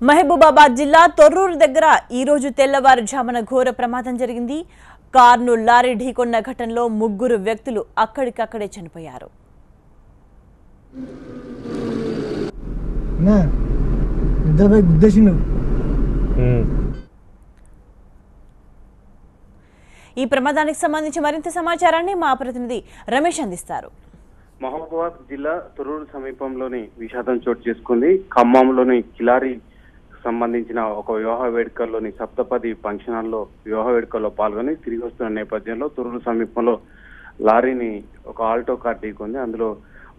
మహబూబాబాద్ జిల్లా తొర్రూరు దగ్గర ఈ రోజు తెల్లవారుజామున ఘోర ప్రమాదం జరిగింది. కార్ను లారీ ఢీకొన్న ఘటనలో ముగ్గురు వ్యక్తులు అక్కడికక్కడే చనిపోయారు. ఈ ప్రమాదానికి సంబంధించి మరింత సమాచారాన్ని మా ప్రతినిధి రమేష్ అందిస్తారు. మహబూబాబాద్ జిల్లా తొర్రూరు సమీపంలోని విషాదం చోటు చేసుకుంది. ఖమ్మంలోని కిలారి సంబంధించిన ఒక వివాహ వేడుకల్లోని సప్తపది ఫంక్షన్ హాల్లో వివాహ వేడుకల్లో పాల్గొని తిరిగి వస్తున్న నేపథ్యంలో తొర్రూరు సమీపంలో లారీని ఒక ఆల్టో కార్ ఢీకొంది. అందులో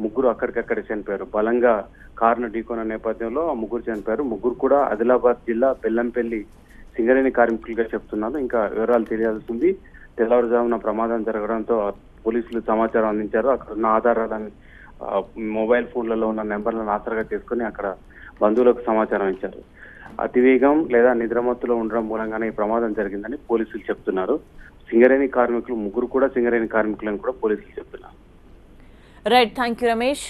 ముగ్గురు అక్కడికక్కడే చనిపోయారు. బలంగా కారును ఢీకొన్న నేపథ్యంలో ఆ ముగ్గురు చనిపోయారు. ముగ్గురు కూడా ఆదిలాబాద్ జిల్లా బెల్లంపల్లి సింగరేణి కార్మికులుగా చెప్తున్నారు. ఇంకా వివరాలు తెలియాల్సింది. తెల్లవారుజామున ప్రమాదం జరగడంతో పోలీసులు సమాచారం అందించారు. అక్కడ ఉన్న ఆధారాలను మొబైల్ ఫోన్లలో ఉన్న నెంబర్లను ఆసరాగా చేసుకుని అక్కడ బంధువులకు సమాచారం ఇచ్చారు. అతివేగం లేదా నిద్రమత్తులో ఉండడం మూలంగానే ఈ ప్రమాదం జరిగిందని పోలీసులు చెప్తున్నారు. సింగరేణి కార్మికులు ముగ్గురు కూడా సింగరేణి కార్మికులను కూడా పోలీసులు చెప్తున్నారు. Right, thank you Ramesh.